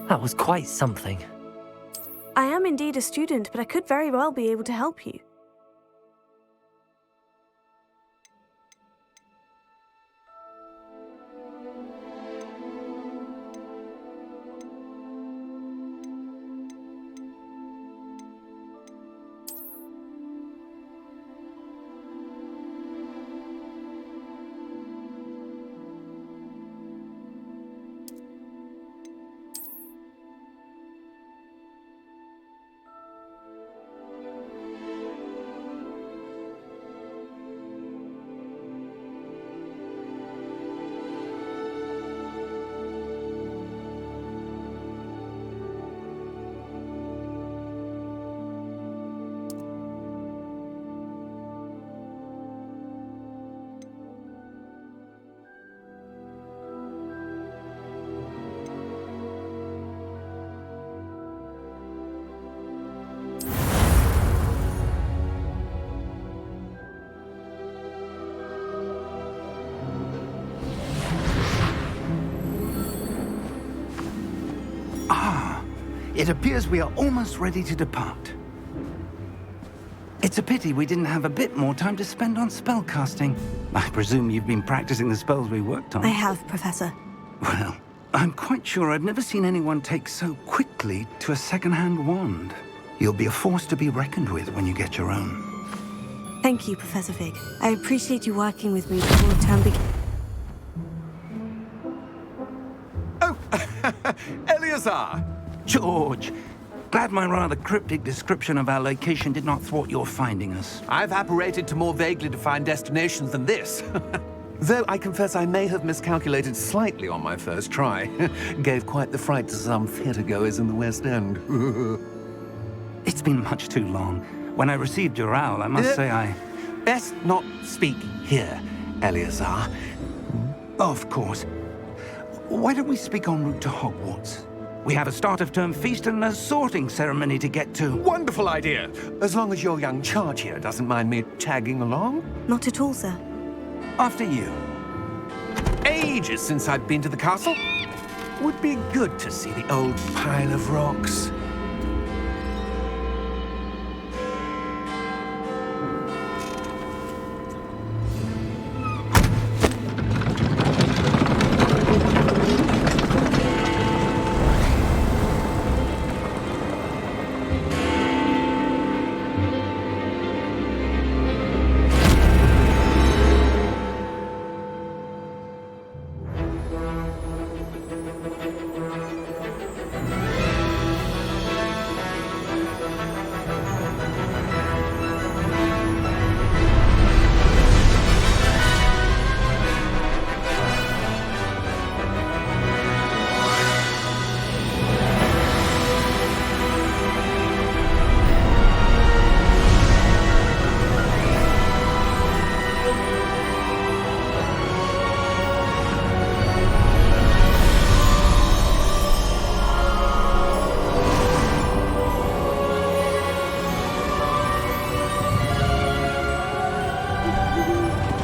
That was quite something. I am indeed a student, but I could very well be able to help you. It appears we are almost ready to depart. It's a pity we didn't have a bit more time to spend on spellcasting. I presume you've been practicing the spells we worked on. I have, Professor. Well, I'm quite sure I've never seen anyone take so quickly to a second-hand wand. You'll be a force to be reckoned with when you get your own. Thank you, Professor Fig. I appreciate you working with me before the term begins. Oh, Eleazar! George, glad my rather cryptic description of our location did not thwart your finding us. I've apparated to more vaguely defined destinations than this. Though I confess I may have miscalculated slightly on my first try. Gave quite the fright to some theatergoers in the West End. It's been much too long. When I received your owl, I must say I... Best not speak here, Eleazar. Of course. Why don't we speak en route to Hogwarts? We have a start-of-term feast and a sorting ceremony to get to. Wonderful idea! As long as your young charge here doesn't mind me tagging along. Not at all, sir. After you. Ages since I've been to the castle. Would be good to see the old pile of rocks.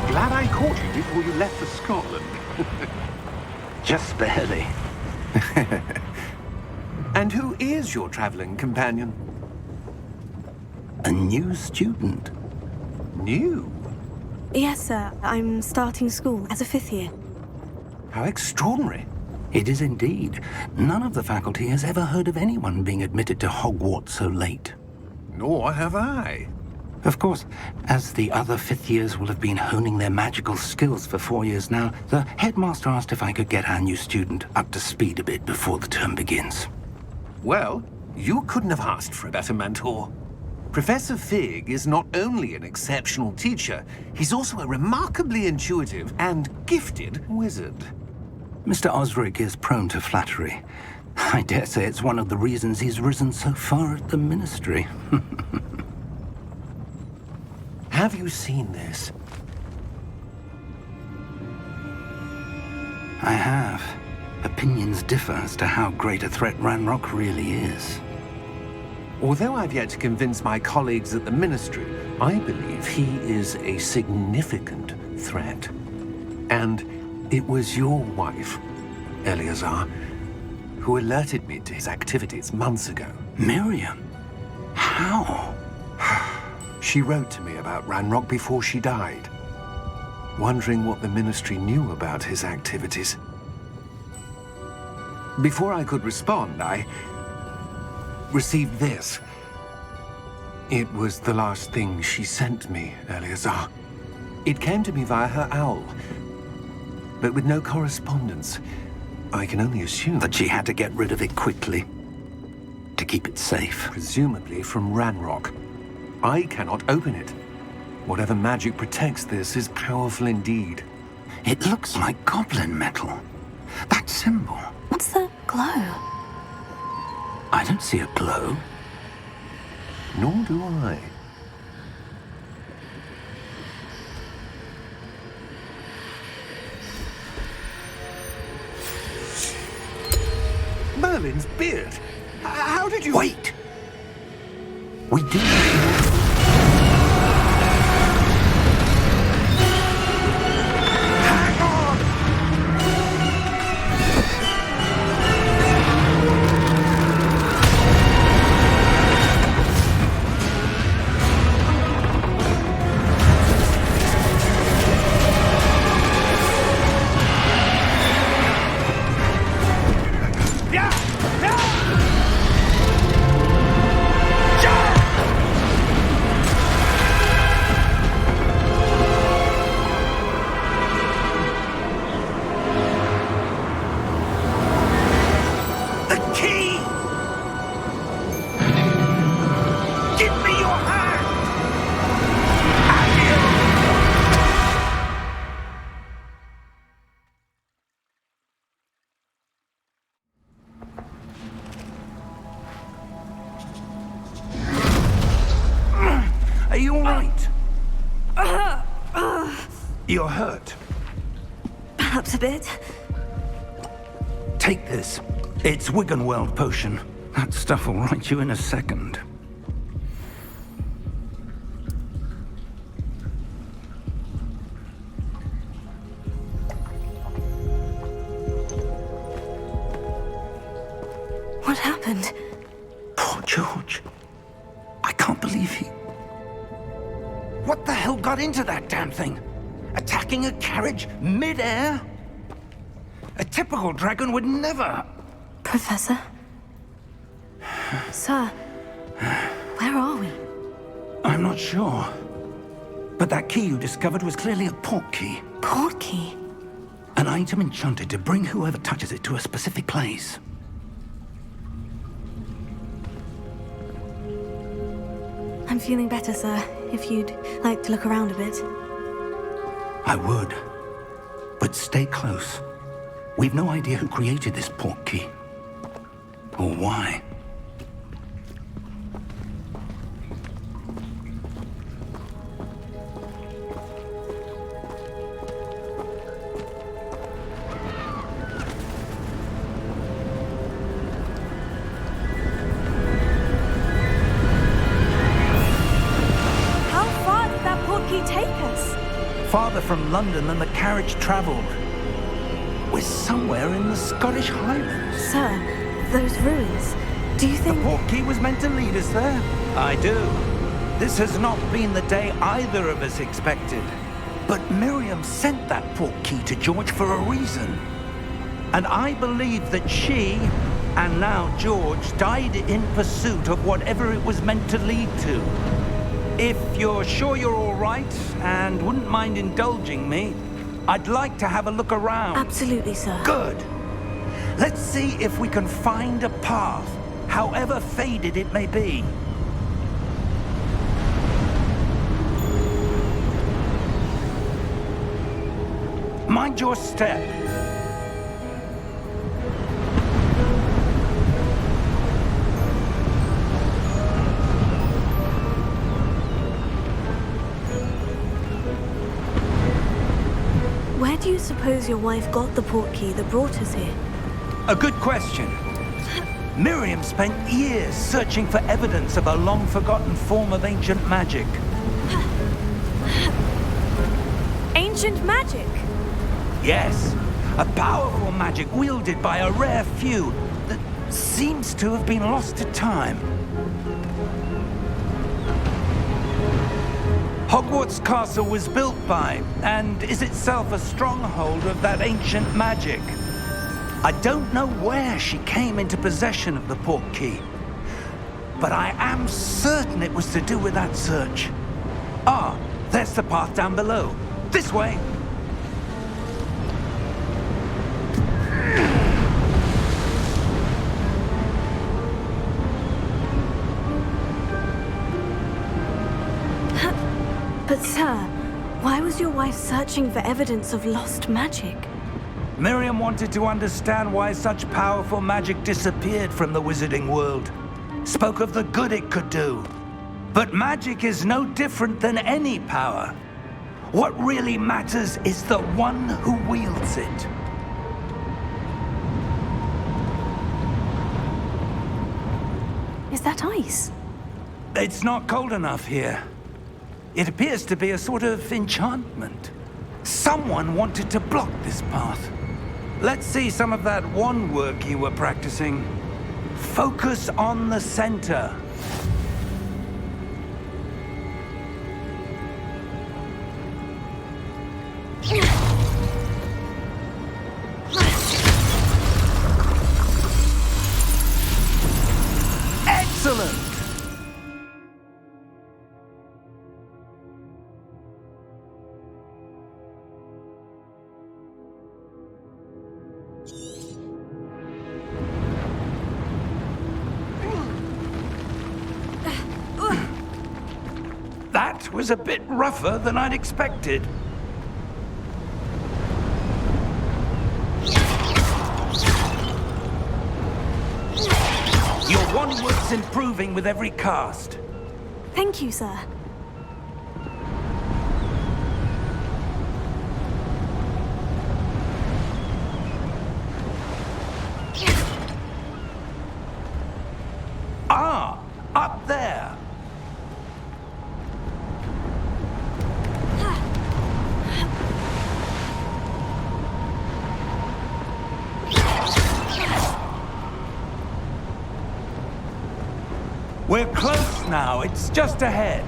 Glad I caught you before you left for Scotland. Just barely. And who is your traveling companion? A new student. New? Yes, sir. I'm starting school as a 5th year. How extraordinary. It is indeed. None of the faculty has ever heard of anyone being admitted to Hogwarts so late. Nor have I. Of course, as the other 5th years will have been honing their magical skills for 4 years now, the headmaster asked if I could get our new student up to speed a bit before the term begins. Well, you couldn't have asked for a better mentor. Professor Fig is not only an exceptional teacher, he's also a remarkably intuitive and gifted wizard. Mr. Osric is prone to flattery. I dare say it's one of the reasons he's risen so far at the ministry. Have you seen this? I have. Opinions differ as to how great a threat Ranrock really is. Although I've yet to convince my colleagues at the Ministry, I believe he is a significant threat. And it was your wife, Eleazar, who alerted me to his activities months ago. Miriam? How? She wrote to me about Ranrock before she died, wondering what the Ministry knew about his activities. Before I could respond, I received this. It was the last thing she sent me, Eleazar. It came to me via her owl, but with no correspondence. I can only assume That she had to get rid of it quickly to keep it safe. presumably from Ranrock. I cannot open it. Whatever magic protects this is powerful indeed. It looks like goblin metal. That symbol. What's the glow? I don't see a glow. Nor do I. Merlin's beard. How did you... Wait! We do... Hang on! The key! Give me your hand! Are you all right? You're hurt. Perhaps a bit. Take this. It's Wiggenweld potion. That stuff will right you in a second. What happened? Poor George. I can't believe he... What the hell got into that damn thing? Attacking a carriage mid-air? A typical dragon would never... Professor? Sir, where are we? I'm not sure. But that key you discovered was clearly a port key. Port key? An item enchanted to bring whoever touches it to a specific place. I'm feeling better, sir. If you'd like to look around a bit. I would. But stay close. We've no idea who created this port key. Or why. How far did that port key take us? Farther from London than the carriage traveled. We're somewhere in the Scottish Highlands. Sir, those ruins. Do you The think... port key was meant to lead us there. I do. This has not been the day either of us expected. But Miriam sent that port key to George for a reason. And I believe that she, and now George, died in pursuit of whatever it was meant to lead to. If you're sure you're all right and wouldn't mind indulging me, I'd like to have a look around. Absolutely, sir. Good. Let's see if we can find a path, however faded it may be. Mind your step. Where do you suppose your wife got the port key that brought us here? A good question. Miriam spent years searching for evidence of a long-forgotten form of ancient magic. Ancient magic? Yes, a powerful magic wielded by a rare few that seems to have been lost to time. Hogwarts Castle was built by, and is itself a stronghold of that ancient magic. I don't know where she came into possession of the portkey, but I am certain it was to do with that search. Ah, there's the path down below. This way! But sir, why was your wife searching for evidence of lost magic? Miriam wanted to understand why such powerful magic disappeared from the wizarding world. Spoke of the good it could do. But magic is no different than any power. What really matters is the one who wields it. Is that ice? It's not cold enough here. It appears to be a sort of enchantment. Someone wanted to block this path. Let's see some of that wand work you were practicing. Focus on the center. Excellent! That was a bit rougher than I'd expected. Your wand work's improving with every cast. Thank you, sir. Ah, up there. We're close now. It's just ahead.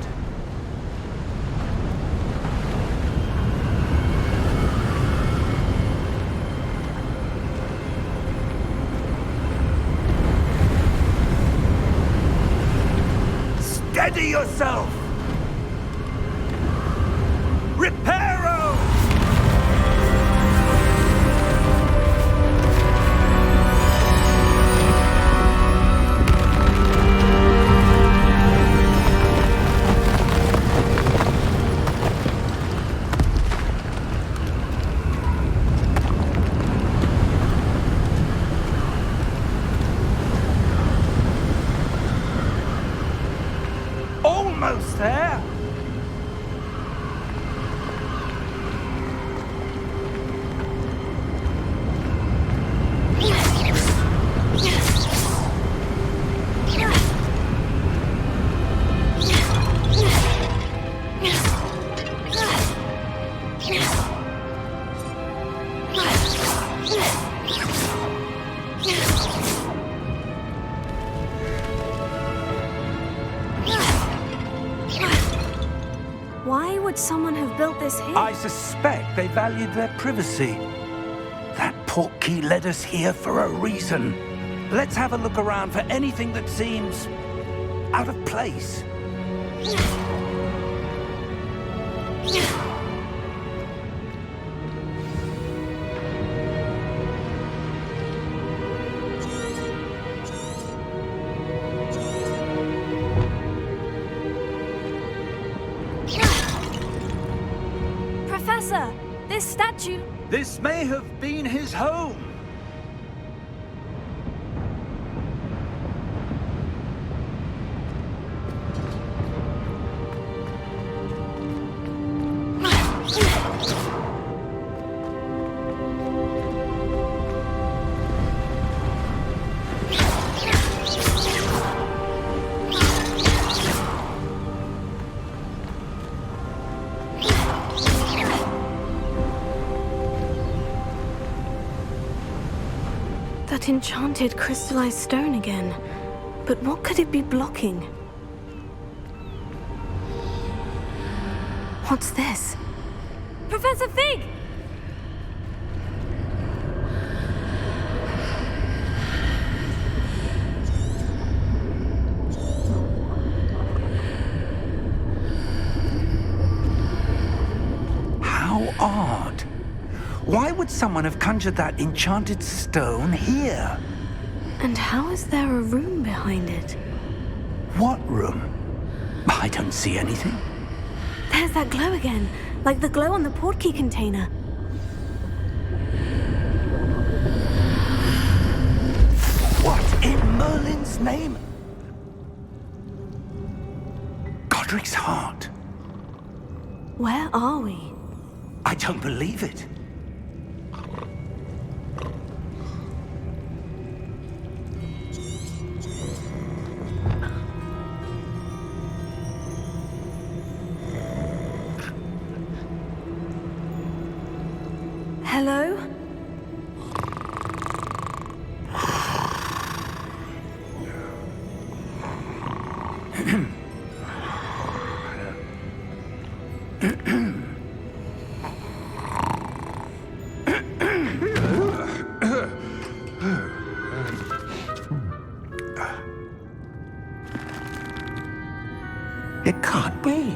Steady yourself! Reparo! Almost there. Why would someone have built this here? I suspect they valued their privacy. That portkey led us here for a reason. Let's have a look around for anything that seems out of place. Professor, this statue... This may have been his home. That enchanted crystallized stone again. But what could it be blocking? What's this? Professor Fig! How odd. Why would someone have conjured that enchanted stone here? And how is there a room behind it? What room? I don't see anything. There's that glow again, like the glow on the portkey container. What in Merlin's name? Godric's heart. Where are we? I don't believe it. Hello? It can't be.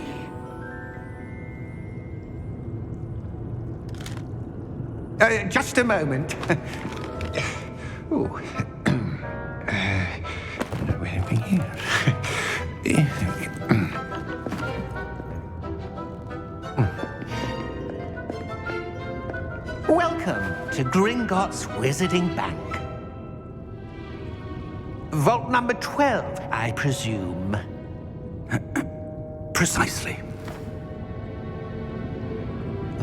Just a moment. Oh. Where are we here? Welcome to Gringotts Wizarding Bank. Vault number 12, I presume. Precisely.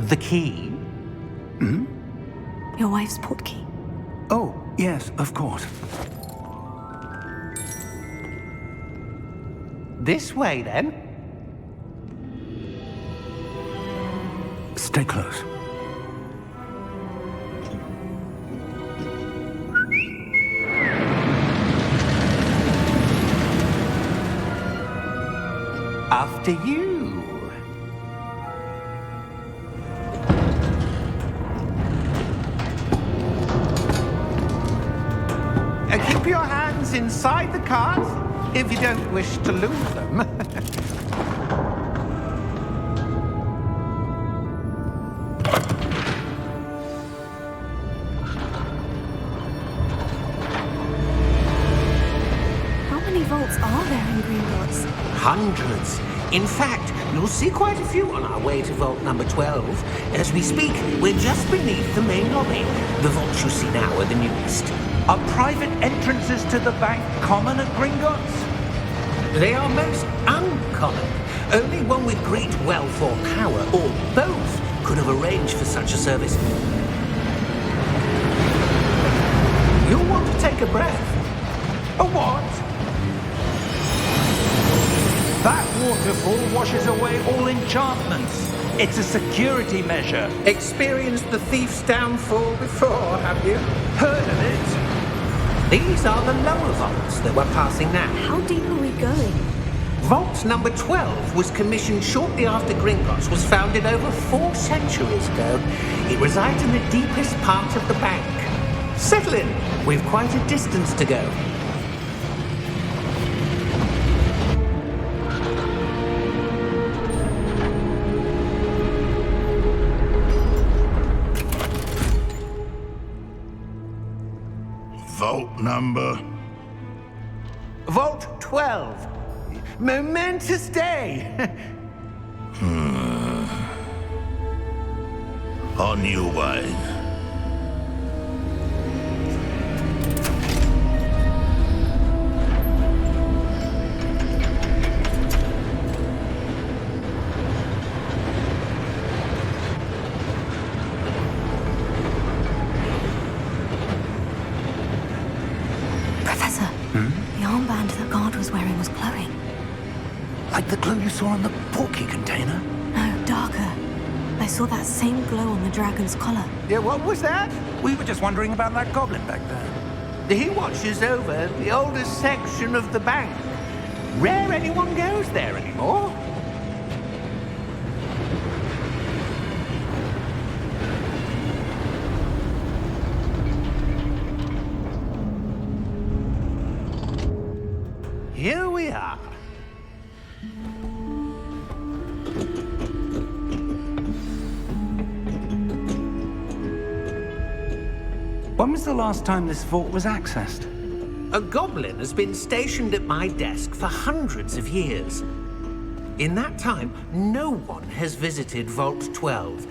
The key? Your wife's portkey. Oh, yes, of course. This way, then. Stay close. After you. Keep your hands inside the cart if you don't wish to lose them. How many vaults are there in Gringotts? Hundreds. In fact, you'll see quite a few on our way to vault number 12. As we speak, we're just beneath the main lobby. The vaults you see now are the newest. Are private entrances to the bank common at Gringotts? They are most uncommon. Only one with great wealth or power, or both, could have arranged for such a service. You'll want to take a breath. A what? That waterfall washes away all enchantments. It's a security measure. Experienced the thief's downfall before, have you? Heard of it? These are the lower vaults that we're passing now. How deep are we going? Vault number 12 was commissioned shortly after Gringotts was founded over 4 centuries ago. It resides in the deepest part of the bank. Settle in. We've quite a distance to go. Vault number? Vault 12. Momentous day. On your way. Professor, the armband the guard was wearing was glowing. Like the glow you saw on the portkey container? No, darker. I saw that same glow on the dragon's collar. Yeah, what was that? We were just wondering about that goblin back there. He watches over the oldest section of the bank. Rare anyone goes there anymore. Here we are. When was the last time this vault was accessed? A goblin has been stationed at my desk for hundreds of years. In that time, no one has visited Vault 12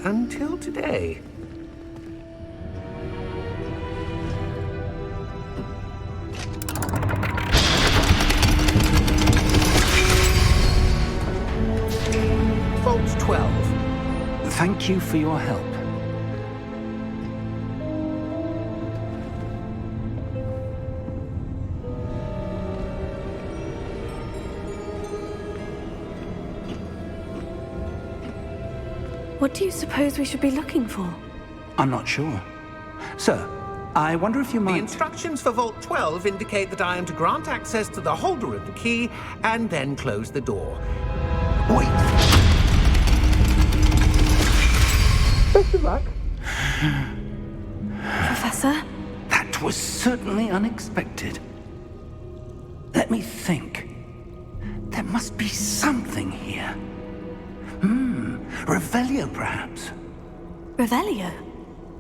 until today. Vault 12. Thank you for your help. What do you suppose we should be looking for? I'm not sure. Sir, I wonder if you The might... instructions for Vault 12 indicate that I am to grant access to the holder of the key and then close the door. Wait! Best of luck. Professor? That was certainly unexpected. Let me think. There must be something here. Revelio, perhaps? Revelio?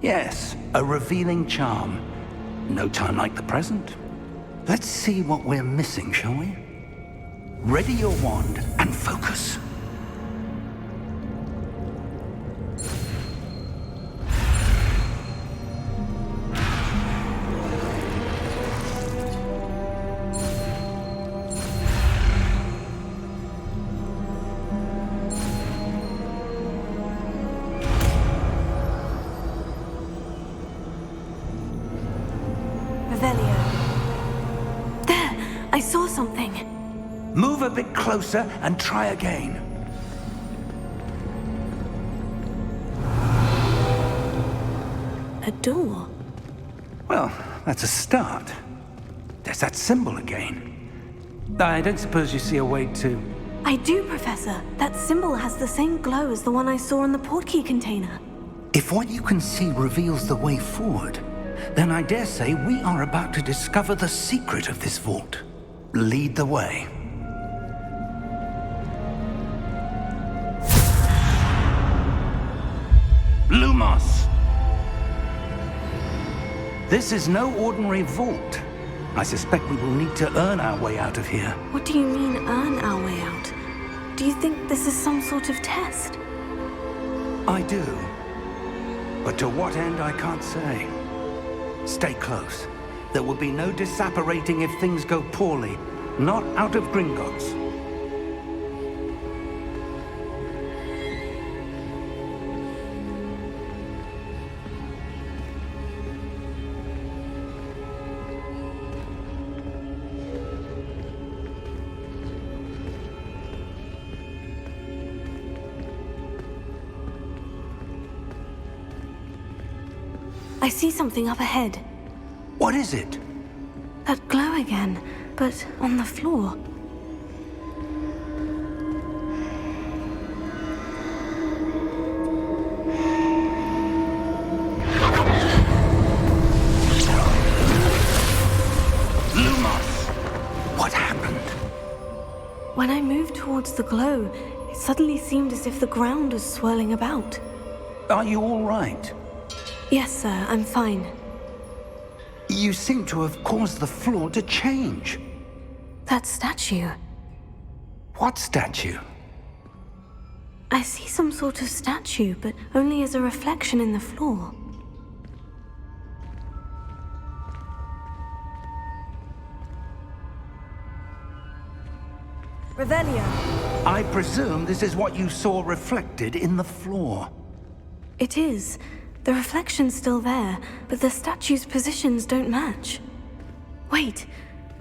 Yes, a revealing charm. No time like the present. Let's see what we're missing, shall we? Ready your wand and focus. Revelio. There! I saw something. Move a bit closer and try again. A door. Well, that's a start. There's that symbol again. I don't suppose you see a way to... I do, Professor. That symbol has the same glow as the one I saw on the portkey container. If what you can see reveals the way forward, then I dare say we are about to discover the secret of this vault. Lead the way. Lumos! This is no ordinary vault. I suspect we will need to earn our way out of here. What do you mean, earn our way out? Do you think this is some sort of test? I do. But to what end, I can't say. Stay close. There will be no disapparating if things go poorly. Not out of Gringotts. I see something up ahead. What is it? That glow again, but on the floor. Lumos! What happened? When I moved towards the glow, it suddenly seemed as if the ground was swirling about. Are you all right? Yes, sir, I'm fine. You seem to have caused the floor to change. That statue. What statue? I see some sort of statue, but only as a reflection in the floor. Revelio. I presume this is what you saw reflected in the floor. It is. The reflection's still there, but the statue's positions don't match. Wait.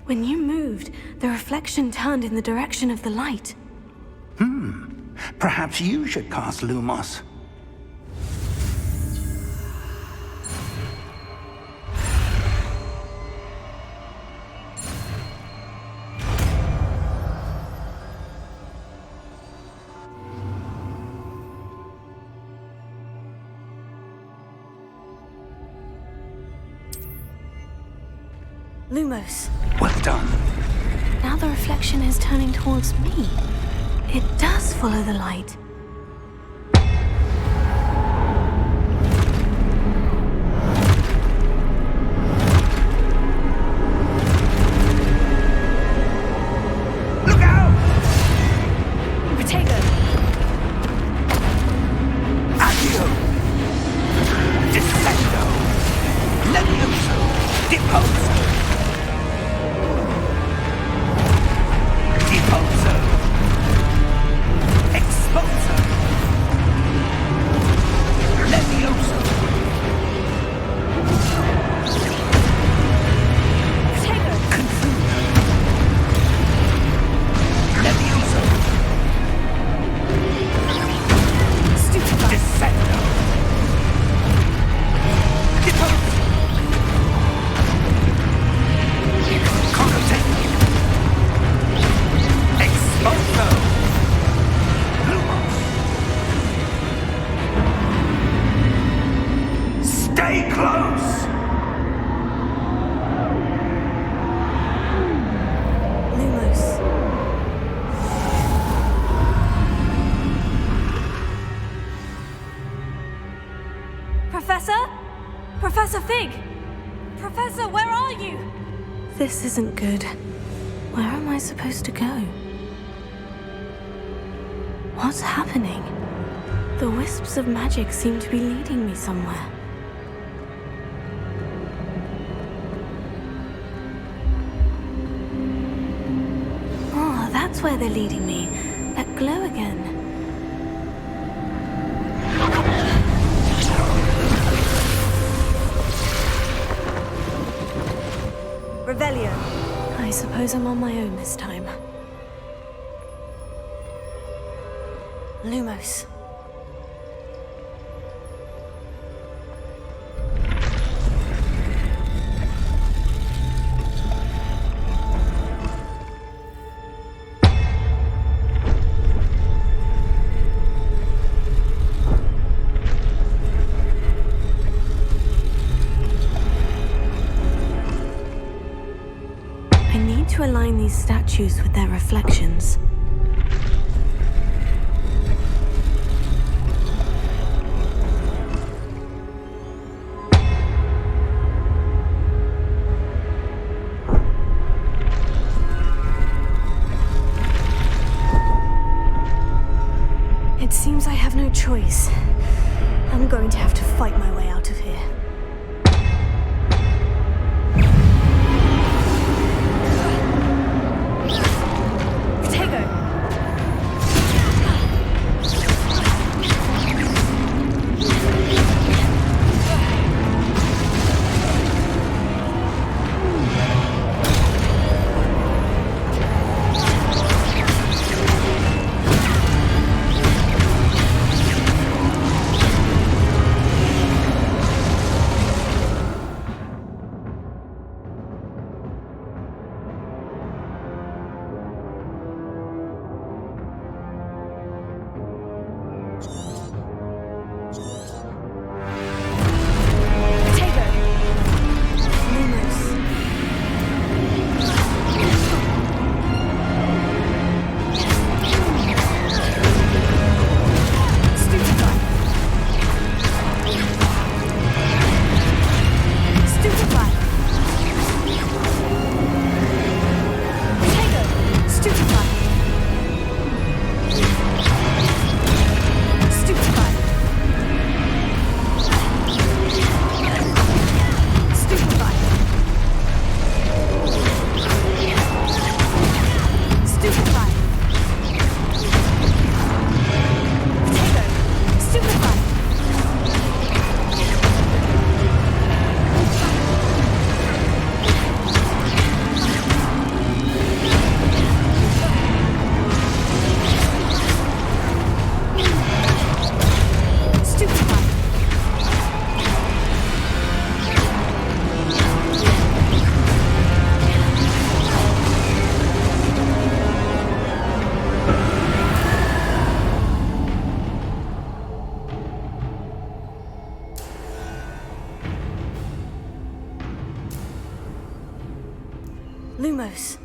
When you moved, the reflection turned in the direction of the light. Perhaps you should cast Lumos. Lumos. Well done. Now the reflection is turning towards me. It does follow the light. Look out! Protego! Accio! Descendo! Levioso! Deposo! Deposo! Exposo! Levioso! Protego! Confuso! Levioso! Stupefy! Descendo! Deposo! Cognitive! Exposo! Lumos! Stay close! Lumos. Professor? Professor Fig! Professor, where are you? This isn't good. Where am I supposed to go? What's happening? The wisps of magic seem to be leading me somewhere. Oh, that's where they're leading me. That glow again. Revelio. I suppose I'm on my own this time. Lumos. I need to align these statues with their reflections. It seems I have no choice. I'm going to have to fight my way out of here. Protego! Lumos.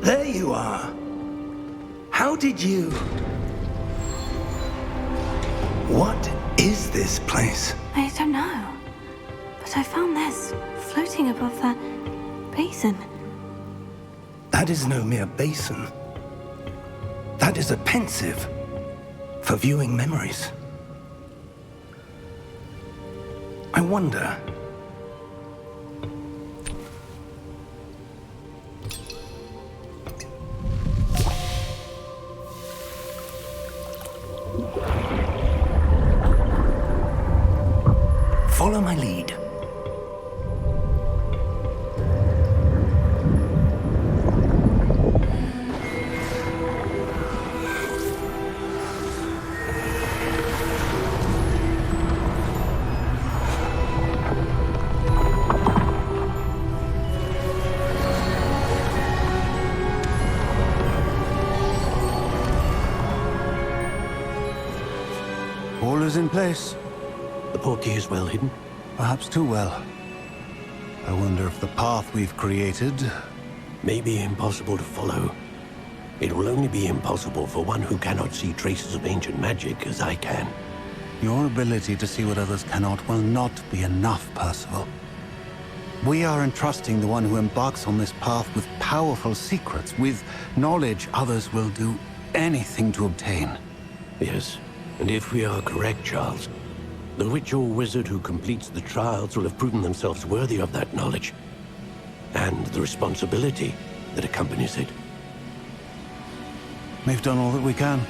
There you are. How did you... What is this place? I don't know. But I found this floating above that basin. That is no mere basin. That is a pensive for viewing memories. I wonder... Follow my lead. All is in place. The portkey is well hidden. Perhaps too well. I wonder if the path we've created... May be impossible to follow. It will only be impossible for one who cannot see traces of ancient magic as I can. Your ability to see what others cannot will not be enough, Percival. We are entrusting the one who embarks on this path with powerful secrets, with knowledge others will do anything to obtain. Yes, and if we are correct, Charles, the witch or wizard who completes the trials will have proven themselves worthy of that knowledge, and the responsibility that accompanies it. We've done all that we can.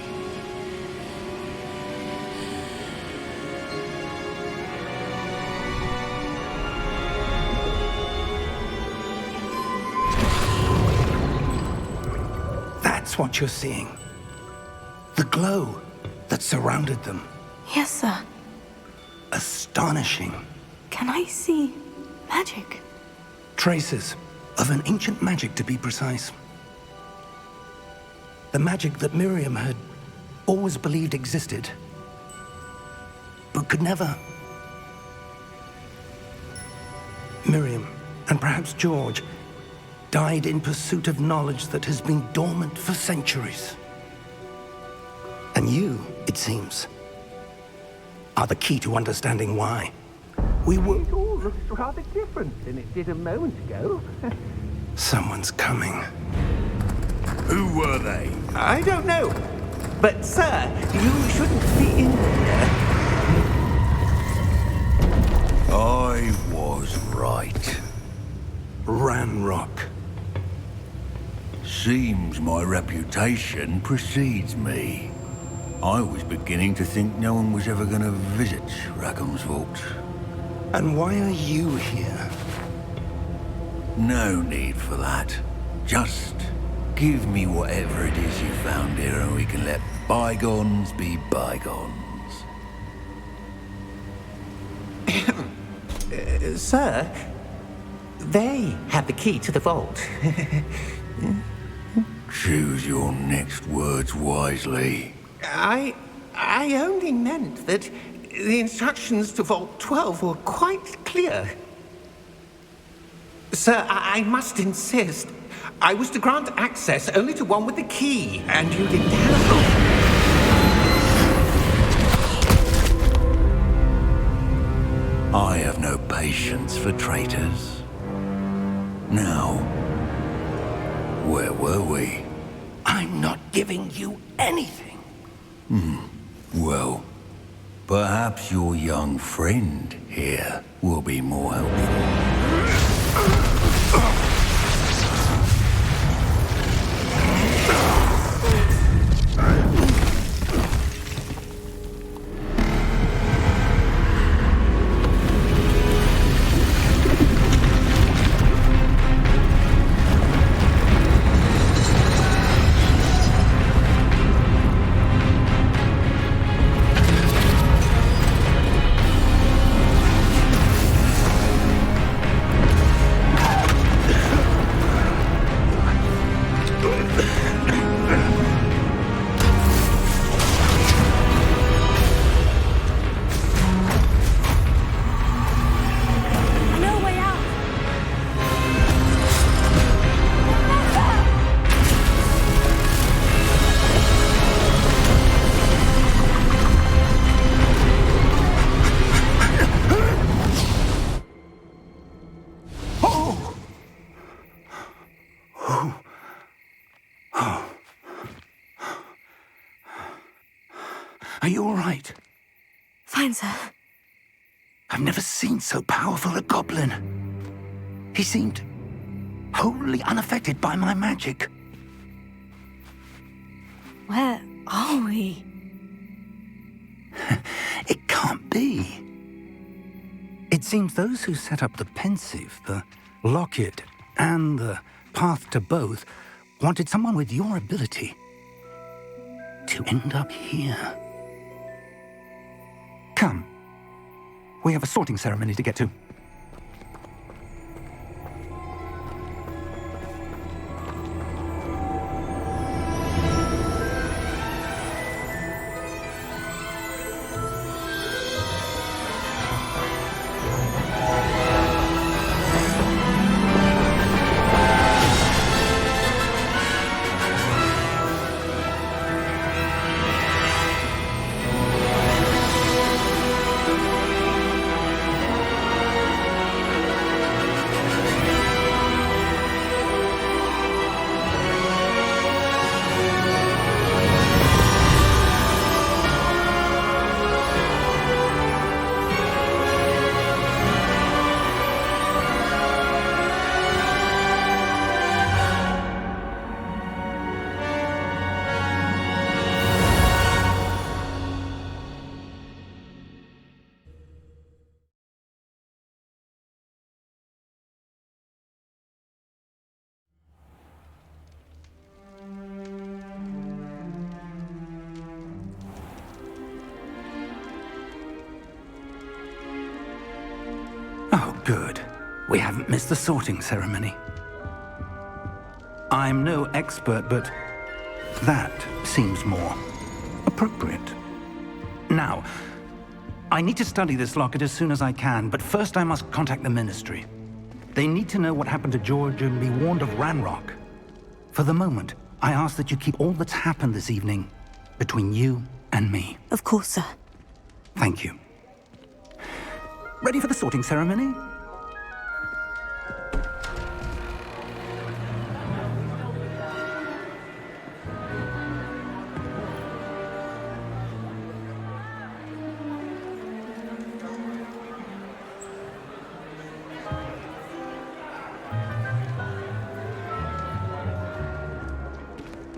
That's what you're seeing. The glow that surrounded them. Yes, sir. Astonishing. Can I see magic? Traces of an ancient magic, to be precise. The magic that Miriam had always believed existed, but could never. Miriam, and perhaps George, died in pursuit of knowledge that has been dormant for centuries. And you, it seems, are the key to understanding why. We were... It all looks rather different than it did a moment ago. Someone's coming. Who were they? I don't know. But, sir, you shouldn't be in here. I was right. Ranrock. Seems my reputation precedes me. I was beginning to think no one was ever going to visit Rackham's vault. And why are you here? No need for that. Just give me whatever it is you found here and we can let bygones be bygones. Sir, they have the key to the vault. Choose your next words wisely. I only meant that the instructions to Vault 12 were quite clear. Sir, I must insist. I was to grant access only to one with the key, and you didn't have... I have no patience for traitors. Now, where were we? I'm not giving you anything. Well, perhaps your young friend here will be more helpful. No way out! Are you all right? Fine, sir. I've never seen so powerful a goblin. He seemed wholly unaffected by my magic. Where are we? It can't be. It seems those who set up the pensive, the locket, and the path to both wanted someone with your ability to end up here. Come. We have a sorting ceremony to get to. Oh, good. We haven't missed the sorting ceremony. I'm no expert, but that seems more appropriate. Now, I need to study this locket as soon as I can, but first I must contact the Ministry. They need to know what happened to George and be warned of Ranrock. For the moment, I ask that you keep all that's happened this evening between you and me. Of course, sir. Thank you. Ready for the sorting ceremony?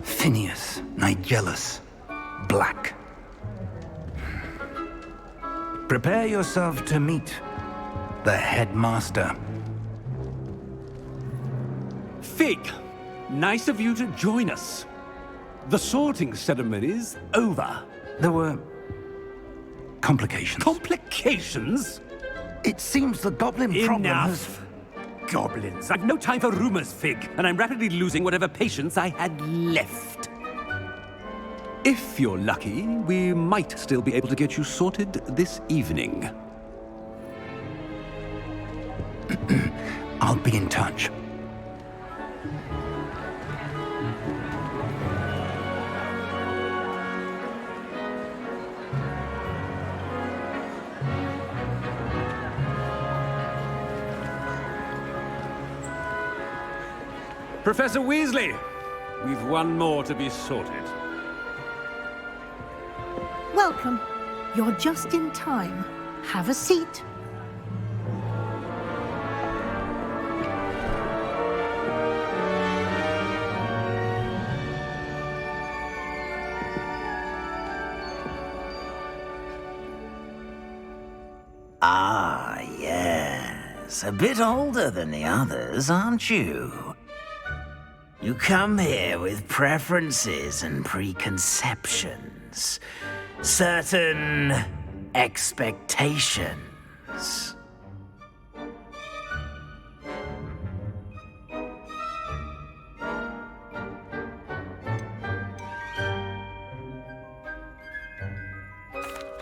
Phineas, Nigellus, Black. Prepare yourself to meet the headmaster. Fig, nice of you to join us. The sorting ceremony's over. There were complications. Complications? It seems the goblin problem has... Enough! Goblins. I've no time for rumors, Fig, and I'm rapidly losing whatever patience I had left. If you're lucky, we might still be able to get you sorted this evening. I'll be in touch. Professor Weasley, we've one more to be sorted. Welcome. You're just in time. Have a seat. Ah, yes. A bit older than the others, aren't you? You come here with preferences and preconceptions. Certain expectations.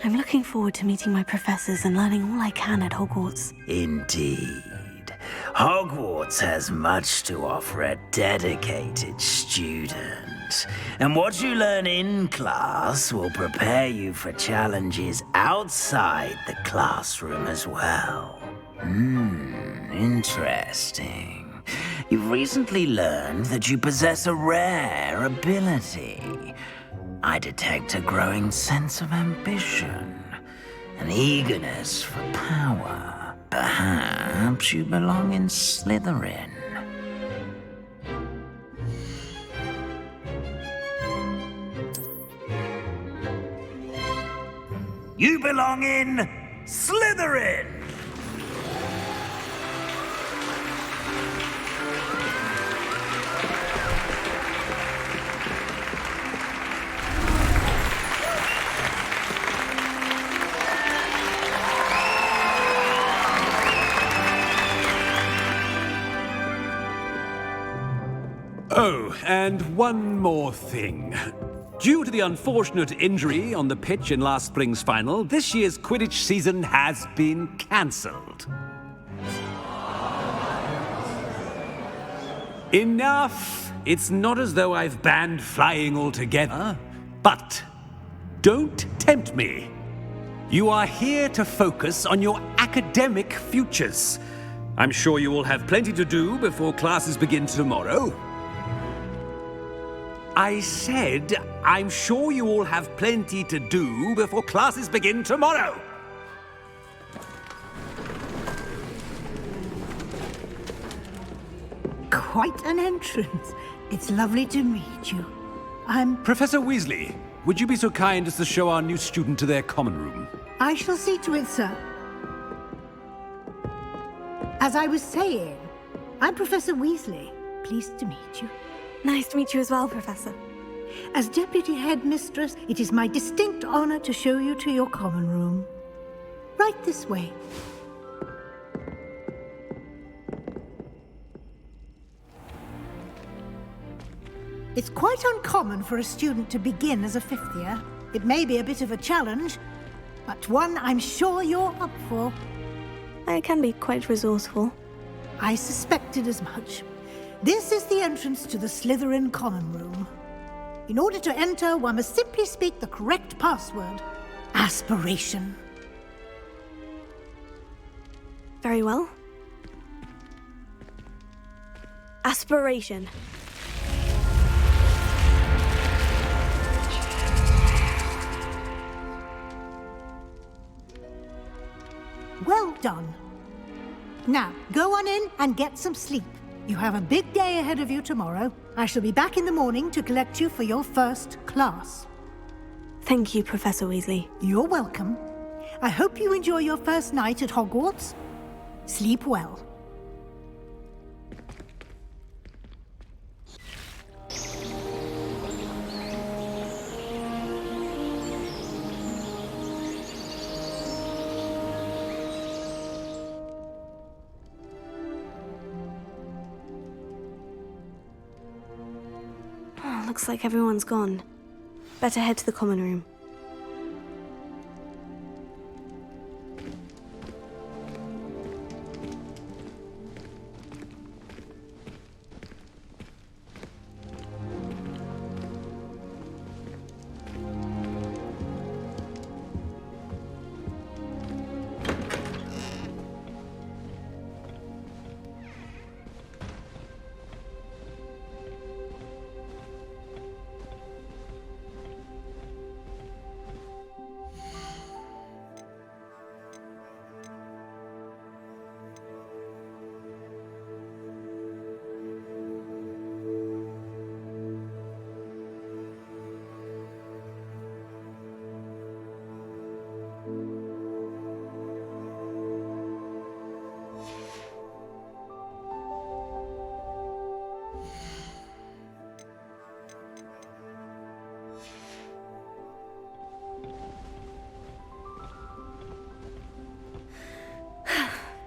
I'm looking forward to meeting my professors and learning all I can at Hogwarts. Indeed. Hogwarts has much to offer a dedicated student. And what you learn in class will prepare you for challenges outside the classroom as well. Interesting. You've recently learned that you possess a rare ability. I detect a growing sense of ambition, an eagerness for power. Perhaps you belong in Slytherin. You belong in Slytherin! Oh, and one more thing. Due to the unfortunate injury on the pitch in last spring's final, this year's Quidditch season has been cancelled. Enough! It's not as though I've banned flying altogether, but don't tempt me. You are here to focus on your academic futures. I'm sure you will have plenty to do before classes begin tomorrow. I said, I'm sure you all have plenty to do before classes begin tomorrow. Quite an entrance. It's lovely to meet you. Professor Weasley, would you be so kind as to show our new student to their common room? I shall see to it, sir. As I was saying, I'm Professor Weasley. Pleased to meet you. Nice to meet you as well, Professor. As Deputy Headmistress, it is my distinct honor to show you to your common room. Right this way. It's quite uncommon for a student to begin as a fifth year. It may be a bit of a challenge, but one I'm sure you're up for. I can be quite resourceful. I suspected as much. This is the entrance to the Slytherin common room. In order to enter, one must simply speak the correct password. Aspiration. Very well. Aspiration. Well done. Now, go on in and get some sleep. You have a big day ahead of you tomorrow. I shall be back in the morning to collect you for your first class. Thank you, Professor Weasley. You're welcome. I hope you enjoy your first night at Hogwarts. Sleep well. Looks like everyone's gone. Better head to the common room.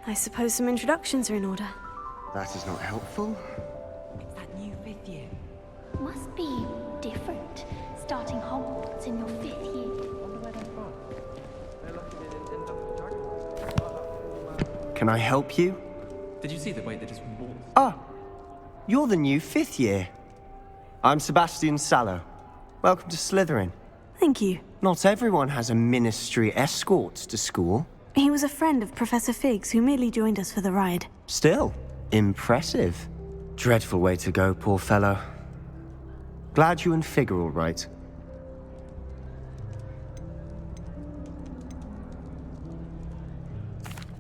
I suppose some introductions are in order. That is not helpful. It's that new 5th year. Must be different, starting Hogwarts in your 5th year. Can I help you? Did you see the way they just walked? Ah, you're the new 5th year. I'm Sebastian Sallow. Welcome to Slytherin. Thank you. Not everyone has a ministry escort to school. He was a friend of Professor Fig's who merely joined us for the ride. Still, impressive. Dreadful way to go, poor fellow. Glad you and Fig are all right.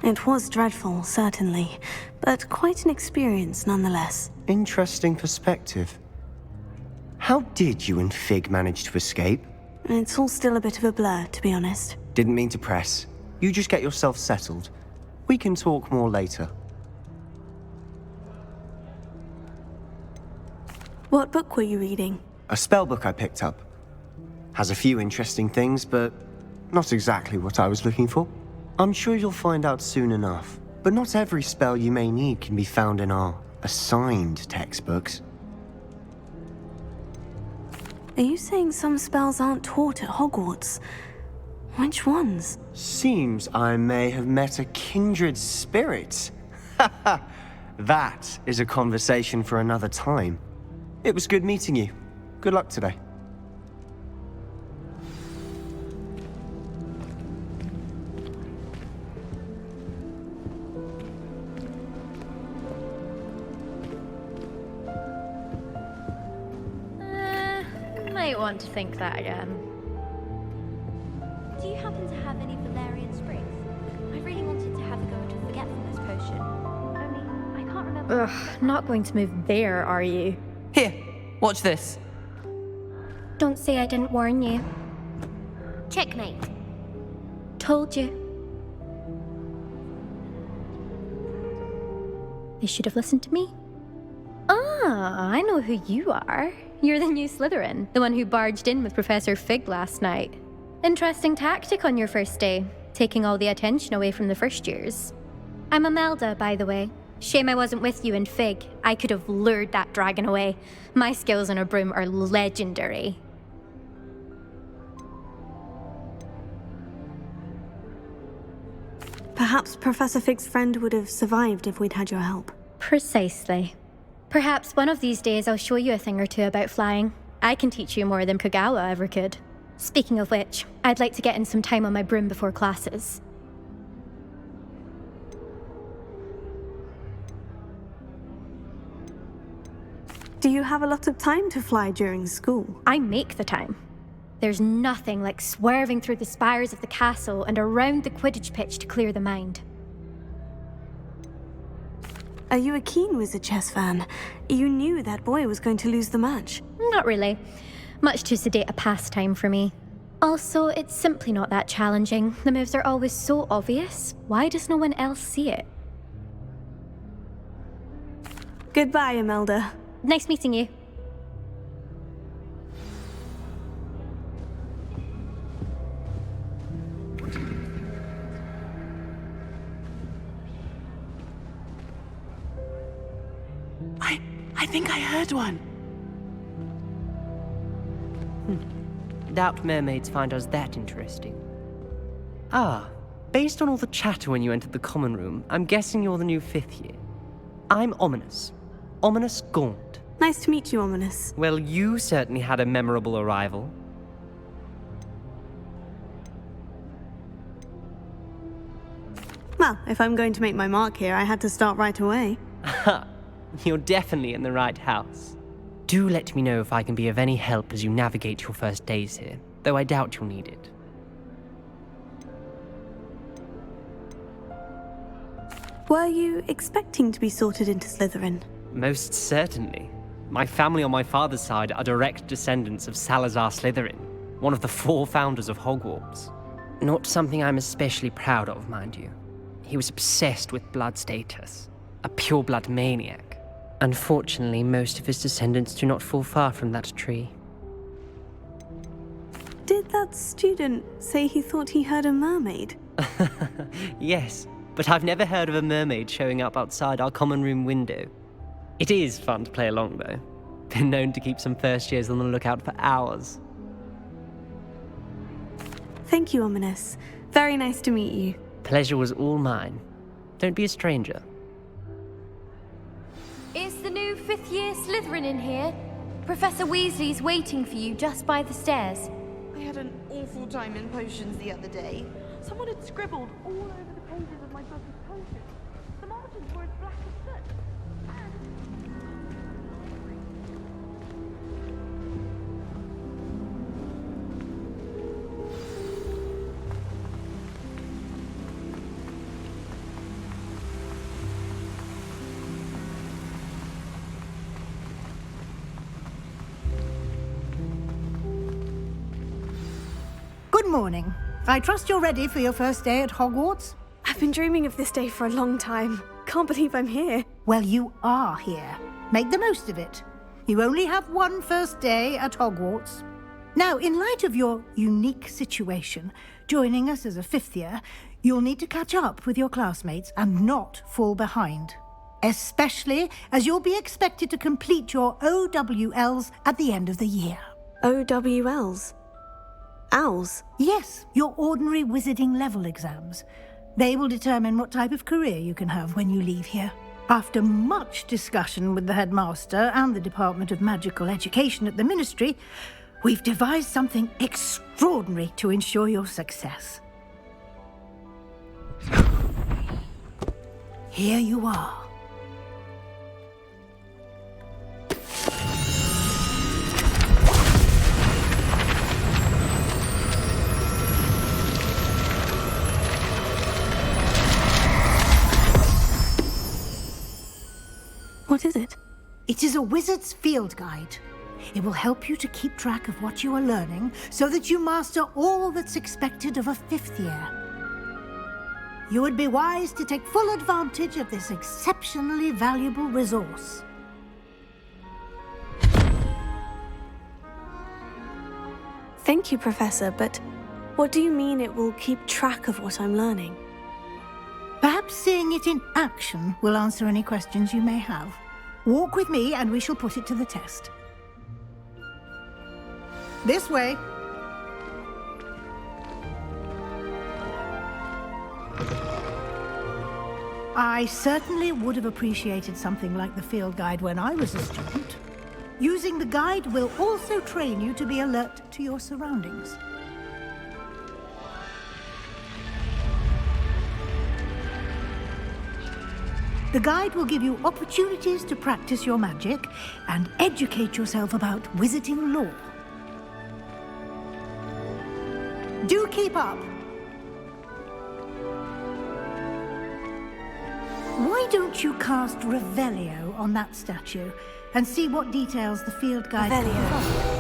It was dreadful, certainly, but quite an experience nonetheless. Interesting perspective. How did you and Fig manage to escape? It's all still a bit of a blur, to be honest. Didn't mean to press. You just get yourself settled. We can talk more later. What book were you reading? A spell book I picked up. Has a few interesting things, but not exactly what I was looking for. I'm sure you'll find out soon enough. But not every spell you may need can be found in our assigned textbooks. Are you saying some spells aren't taught at Hogwarts? Which ones? Seems I may have met a kindred spirit. That is a conversation for another time. It was good meeting you. Good luck today. Might want to think that again. Do you happen to have any Valerian Springs? I really wanted to have a go at a forgetfulness potion. Only, I can't remember. Ugh, not going to move there, are you? Here, watch this. Don't say I didn't warn you. Checkmate. Told you. They should have listened to me. Ah, I know who you are. You're the new Slytherin, the one who barged in with Professor Fig last night. Interesting tactic on your first day, taking all the attention away from the first years. I'm Imelda, by the way. Shame I wasn't with you and Fig. I could have lured that dragon away. My skills on a broom are legendary. Perhaps Professor Fig's friend would have survived if we'd had your help. Precisely. Perhaps one of these days I'll show you a thing or two about flying. I can teach you more than Kagawa ever could. Speaking of which, I'd like to get in some time on my broom before classes. Do you have a lot of time to fly during school? I make the time. There's nothing like swerving through the spires of the castle and around the Quidditch pitch to clear the mind. Are you a keen Wizard chess fan? You knew that boy was going to lose the match. Not really. Much too sedate a pastime for me. Also, it's simply not that challenging. The moves are always so obvious. Why does no one else see it? Goodbye, Imelda. Nice meeting you. I think I heard one. Doubt mermaids find us that interesting. Ah, based on all the chatter when you entered the common room, I'm guessing you're the new 5th year. I'm Ominous. Ominous Gaunt. Nice to meet you, Ominous. Well, you certainly had a memorable arrival. Well, if I'm going to make my mark here, I had to start right away. Ha! You're definitely in the right house. Do let me know if I can be of any help as you navigate your first days here, though I doubt you'll need it. Were you expecting to be sorted into Slytherin? Most certainly. My family on my father's side are direct descendants of Salazar Slytherin, one of the 4 founders of Hogwarts. Not something I'm especially proud of, mind you. He was obsessed with blood status, a pure-blood maniac. Unfortunately, most of his descendants do not fall far from that tree. Did that student say he thought he heard a mermaid? Yes, but I've never heard of a mermaid showing up outside our common room window. It is fun to play along, though. Been known to keep some first years on the lookout for hours. Thank you, Ominous. Very nice to meet you. Pleasure was all mine. Don't be a stranger. Is the new fifth-year Slytherin in here? Professor Weasley's waiting for you just by the stairs. I had an awful time in potions the other day. Someone had scribbled all over the pages of my book of potions. The margins were as black as soot. Good morning. I trust you're ready for your first day at Hogwarts? I've been dreaming of this day for a long time. Can't believe I'm here. Well, you are here. Make the most of it. You only have one first day at Hogwarts. Now, in light of your unique situation, joining us as a fifth year, you'll need to catch up with your classmates and not fall behind. Especially as you'll be expected to complete your OWLs at the end of the year. OWLs? Owls? Yes, your ordinary wizarding level exams. They will determine what type of career you can have when you leave here. After much discussion with the headmaster and the Department of Magical Education at the Ministry, we've devised something extraordinary to ensure your success. Here you are. What is it? It is a wizard's field guide. It will help you to keep track of what you are learning so that you master all that's expected of a fifth year. You would be wise to take full advantage of this exceptionally valuable resource. Thank you, Professor, but what do you mean it will keep track of what I'm learning? Perhaps seeing it in action will answer any questions you may have. Walk with me and we shall put it to the test. This way. I certainly would have appreciated something like the field guide when I was a student. Using the guide will also train you to be alert to your surroundings. The guide will give you opportunities to practice your magic and educate yourself about wizarding lore. Do keep up. Why don't you cast Revelio on that statue and see what details the field guide can provide?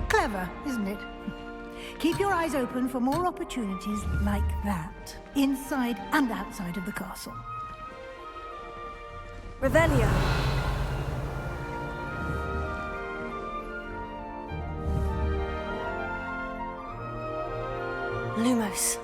Clever, isn't it? Keep your eyes open for more opportunities like that, inside and outside of the castle. Revelio. Lumos.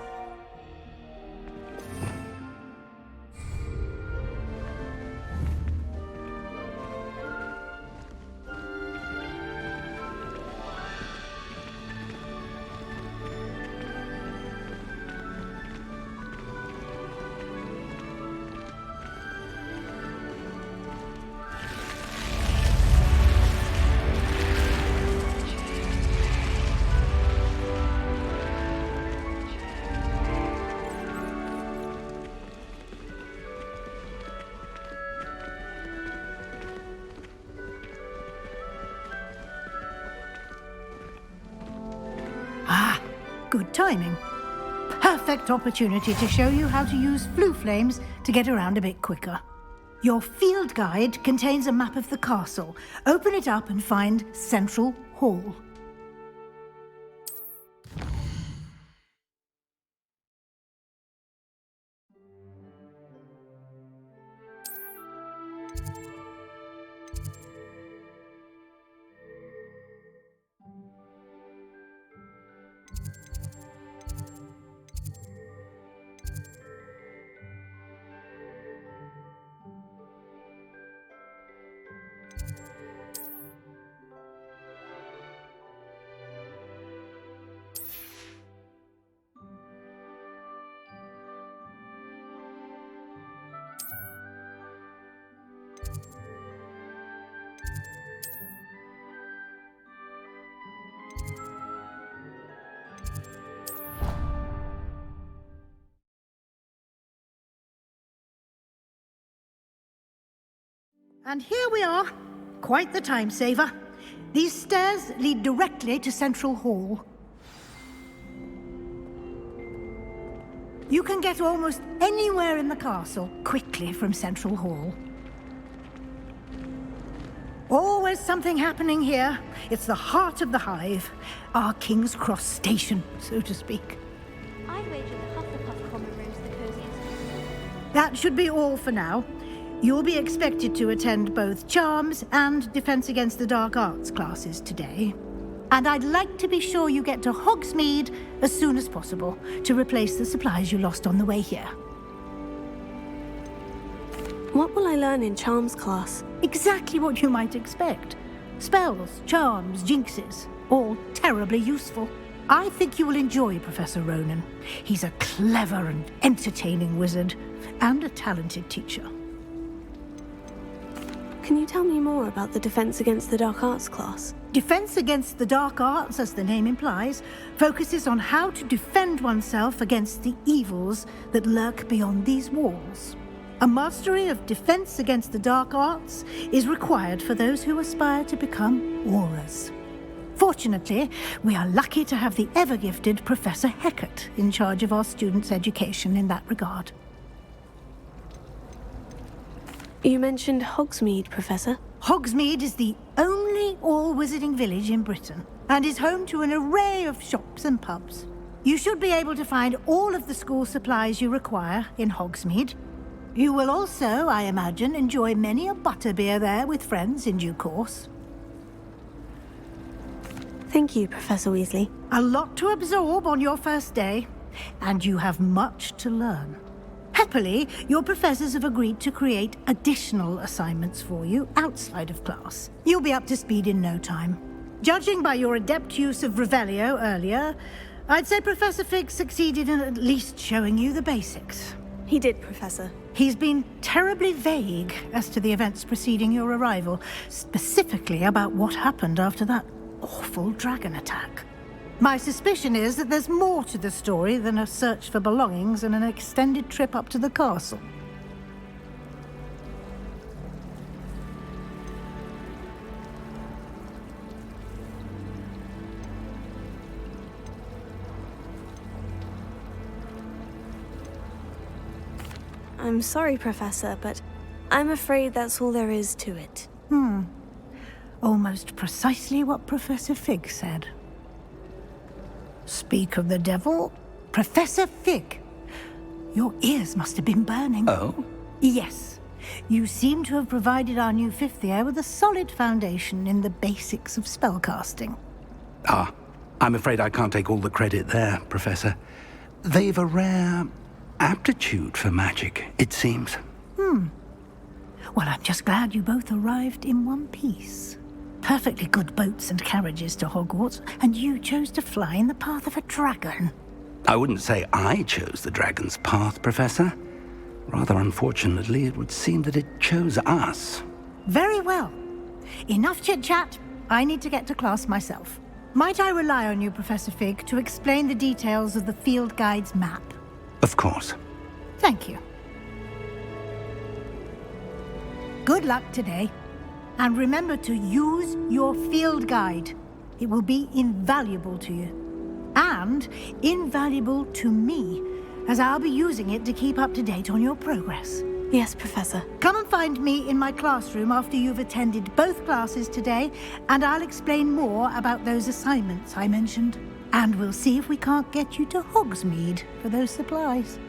Good timing. Perfect opportunity to show you how to use flue flames to get around a bit quicker. Your field guide contains a map of the castle. Open it up and find Central Hall. And here we are. Quite the time saver. These stairs lead directly to Central Hall. You can get almost anywhere in the castle quickly from Central Hall. Always something happening here. It's the heart of the hive. Our King's Cross station, so to speak. I'd wager the Hufflepuff common room's the coziest. That should be all for now. You'll be expected to attend both Charms and Defense Against the Dark Arts classes today. And I'd like to be sure you get to Hogsmeade as soon as possible to replace the supplies you lost on the way here. What will I learn in Charms class? Exactly what you might expect. Spells, charms, jinxes, all terribly useful. I think you will enjoy Professor Ronan. He's a clever and entertaining wizard, and a talented teacher. Can you tell me more about the Defense Against the Dark Arts class? Defense Against the Dark Arts, as the name implies, focuses on how to defend oneself against the evils that lurk beyond these walls. A mastery of Defense Against the Dark Arts is required for those who aspire to become Aurors. Fortunately, we are lucky to have the ever-gifted Professor Hecat in charge of our students' education in that regard. You mentioned Hogsmeade, Professor. Hogsmeade is the only all-wizarding village in Britain and is home to an array of shops and pubs. You should be able to find all of the school supplies you require in Hogsmeade. You will also, I imagine, enjoy many a butterbeer there with friends in due course. Thank you, Professor Weasley. A lot to absorb on your first day, and you have much to learn. Happily, your professors have agreed to create additional assignments for you outside of class. You'll be up to speed in no time. Judging by your adept use of Revelio earlier, I'd say Professor Fig succeeded in at least showing you the basics. He did, Professor. He's been terribly vague as to the events preceding your arrival, specifically about what happened after that awful dragon attack. My suspicion is that there's more to the story than a search for belongings and an extended trip up to the castle. I'm sorry, Professor, but I'm afraid that's all there is to it. Almost precisely what Professor Fig said. Speak of the devil, Professor Fig. Your ears must have been burning. Oh? Yes. You seem to have provided our new fifth year with a solid foundation in the basics of spellcasting. Ah, I'm afraid I can't take all the credit there, Professor. They've a rare aptitude for magic, it seems. Well, I'm just glad you both arrived in one piece. Perfectly good boats and carriages to Hogwarts, and you chose to fly in the path of a dragon. I wouldn't say I chose the dragon's path, Professor. Rather unfortunately, it would seem that it chose us. Very well. Enough chit-chat. I need to get to class myself. Might I rely on you, Professor Fig, to explain the details of the field guide's map? Of course. Thank you. Good luck today. And remember to use your field guide. It will be invaluable to you. and invaluable to me, as I'll be using it to keep up to date on your progress. Yes, Professor. Come and find me in my classroom after you've attended both classes today, and I'll explain more about those assignments I mentioned. And we'll see if we can't get you to Hogsmeade for those supplies.